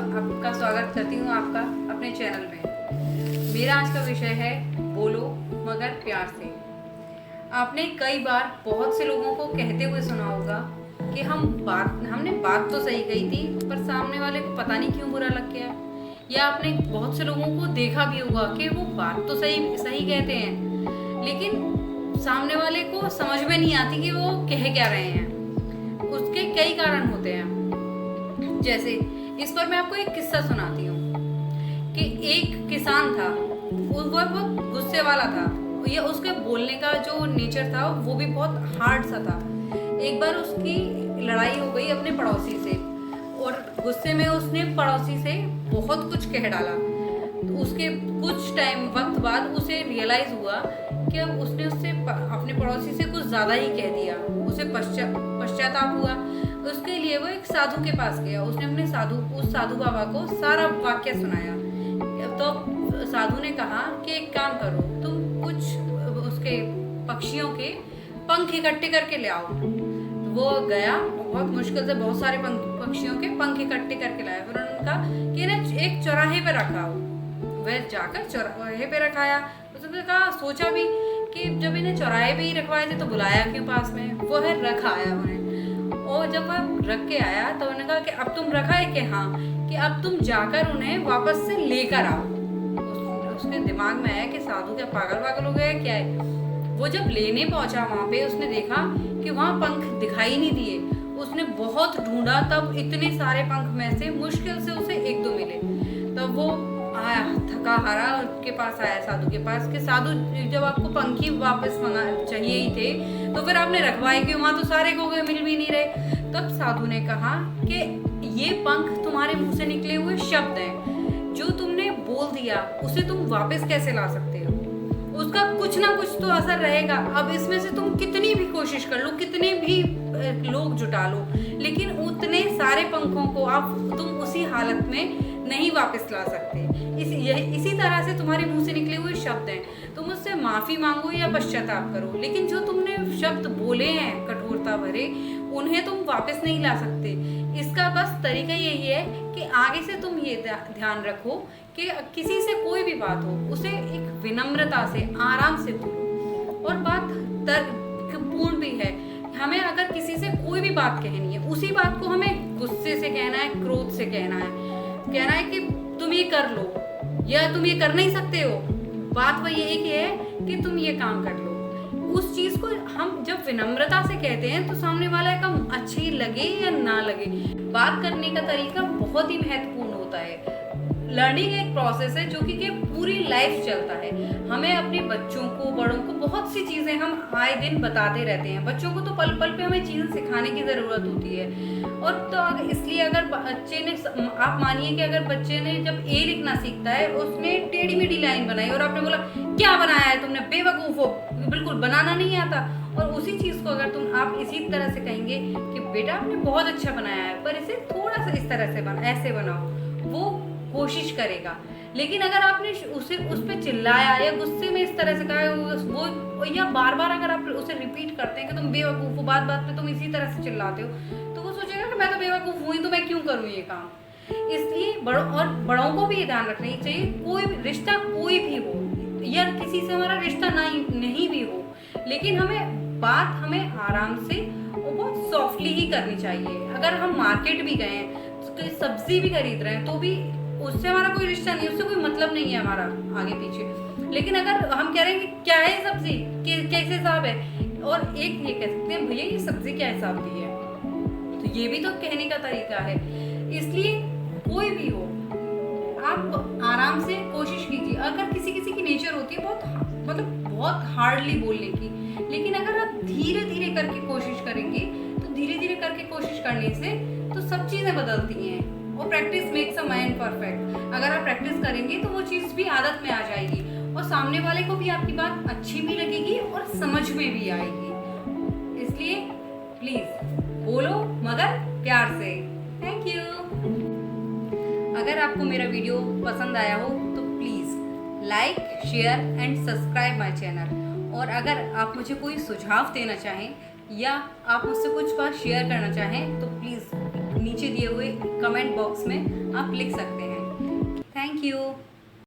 आपका स्वागत करती हूँ आपका अपने चैनल में। मेरा आज का विषय है बोलो मगर प्यार से। आपने कई बार बहुत से लोगों को कहते हुए सुना होगा कि हमने बात तो सही कही थी पर सामने वाले को पता नहीं क्यों बुरा लग गया। या आपने बहुत से लोगों को देखा भी होगा कि वो बात तो सही सही कहते हैं लेकिन सामने वाले को समझ में नहीं आती कि वो कह क्या रहे हैं। उसके कई कारण होते हैं। जैसे इस पर मैं आपको एक किस्सा सुनाती हूँ कि एक किसान था, वो बहुत गुस्से वाला था या उसके बोलने का जो नेचर था वो भी बहुत हार्ड सा था। एक बार उसकी लड़ाई हो गई अपने पड़ोसी से और गुस्से में उसने पड़ोसी से बहुत कुछ कह डाला। तो उसके कुछ टाइम वक्त बाद उसे रियलाइज हुआ कि अब उसने उससे अपने पड़ोसी से कुछ ज़्यादा ही कह दिया। उसे पश्चाताप हुआ। उसके लिए वो एक साधु के पास गया। उसने अपने उस साधु बाबा को सारा वाक्य सुनाया। तो साधु ने कहा कि एक काम करो, तुम कुछ उसके पक्षियों के पंख इकट्ठे करके ले आओ। तो वो गया, बहुत मुश्किल से बहुत सारे पक्षियों के पंख इकट्ठे करके लाया। फिर उन्होंने कहा कि इन्हें एक चौराहे पे रखाओ। वह जाकर चौराहे पे रखाया। उसने कहा, सोचा भी कि जब इन्हें चौराहे पे ही रखवाए थे तो बुलाया क्यों पास में। वो है रख आया उन्हें। और जब वह रख के आया तो उन्होंने कहा कि अब तुम रखा है कि हाँ, कि अब तुम जाकर उन्हें वापस से लेकर आओ। उसके दिमाग में आया कि साधु क्या पागल हो गया क्या है। वो जब लेने पहुंचा वहां पे उसने देखा कि वहां पंख दिखाई नहीं दिए। उसने बहुत ढूंढा, तब इतने सारे पंख में से मुश्किल से उसे एक दो मिले। तब वो आया थका हारा उसके पास आया साधु के पास कि साधु, जब आपको पंखी वापस चाहिए ही थे तो फिर आपने रखवाए क्यों, वहां तो सारे को मिल भी नहीं रहे। तब साधु ने कहा कि ये पंख तुम्हारे मुंह से निकले हुए शब्द हैं। जो तुमने बोल दिया उसे तुम वापस कैसे ला सकते हो। उसका कुछ ना कुछ तो असर रहेगा। अब इसमें से तुम कितनी भी कोशिश कर लो, कितने भी लोग जुटा लो, लेकिन उतने सारे पंखों को अब तुम उसी हालत में नहीं वापस ला सकते। इसी तरह से तुम्हारे मुंह से निकले हुए शब्द हैं। तुम उससे माफी मांगो या पश्चाताप करो, लेकिन जो तुमने शब्द बोले हैं कठोरता भरे, उन्हें तुम वापस नहीं ला सकते। इसका बस तरीका यही है कि आगे से तुम ये ध्यान रखो कि किसी से कोई भी बात हो उसे एक विनम्रता से आराम से बोलो। और बात तर्कपूर्ण भी है। हमें अगर किसी से कोई भी बात कहनी है, उसी बात को हमें गुस्से से कहना है, क्रोध से कहना है कि तुम ये कर लो या तुम ये कर नहीं सकते हो। बात वह यही की है कि तुम ये काम कर लो। उस चीज को हम जब विनम्रता से कहते हैं तो सामने वाला का अच्छी लगे या ना लगे, बात करने का तरीका बहुत ही महत्वपूर्ण होता है। लर्निंग एक प्रोसेस है जो कि पूरी लाइफ चलता है। हमें अपने बच्चों को, बड़ों को बहुत सी चीज़ें हम आए दिन बताते रहते हैं। बच्चों को तो पल पल पे हमें चीज़ें सिखाने की ज़रूरत होती है। और तो इसलिए अगर बच्चे ने, आप मानिए कि अगर बच्चे ने जब ए लिखना सीखता है, उसने टेढ़ी मेढ़ी लाइन बनाई और आपने बोला क्या बनाया है तुमने, बेवकूफ़ हो, बिल्कुल बनाना नहीं आता। और उसी चीज़ को अगर आप इसी तरह से कहेंगे कि बेटा आपने बहुत अच्छा बनाया है पर इसे थोड़ा सा इस तरह से ऐसे बनाओ, वो कोशिश करेगा। लेकिन अगर आपने उसे उस पर चिल्लाया या गुस्से में इस तरह से कहा, वो या बार बार अगर आप उसे रिपीट करते हैं कि तुम बेवकूफ़ हो, बात बात पे तुम इसी तरह से चिल्लाते हो, तो वो सोचेगा कि मैं तो बेवकूफ़ हुई तो मैं क्यों करूँ ये काम। इसलिए बड़ों को भी ये ध्यान रखना चाहिए, कोई भी रिश्ता कोई भी हो या किसी से हमारा रिश्ता नहीं भी हो, लेकिन हमें आराम से और बहुत सॉफ्टली ही करनी चाहिए। अगर हम मार्केट भी गए हैं तो सब्जी भी खरीद रहे हैं तो भी उससे हमारा कोई रिश्ता नहीं, उससे कोई मतलब नहीं है हमारा आगे पीछे। लेकिन अगर हम कह रहे हैं कि क्या है सब्जी, कैसे हिसाब है, और एक ये कह सकते हैं भैया ये सब्जी क्या हिसाब दी है, तो ये भी तो कहने का तरीका है। इसलिए कोई भी हो, आप आराम से कोशिश कीजिए। अगर किसी की नेचर होती है बहुत हार्डली बोलने की, लेकिन अगर आप धीरे धीरे करके कोशिश करेंगे तो धीरे धीरे करके कोशिश करने से तो सब चीज़ें बदलती हैं। और practice makes a man perfect. अगर आप प्रैक्टिस करेंगे तो वो चीज़ भी आदत में आ जाएगी और सामने वाले को भी आपकी बात अच्छी भी लगेगी और समझ में भी आएगी। इसलिए प्लीज़ बोलो मगर प्यार से। Thank you. अगर आपको मेरा वीडियो पसंद आया हो तो please like, share and subscribe my channel. और अगर आप मुझे कोई सुझाव देना चाहें या आप मुझसे कुछ बात शेयर करना चाहें तो प्लीज़ नीचे दिए हुए कमेंट बॉक्स में आप लिख सकते हैं। Thank you.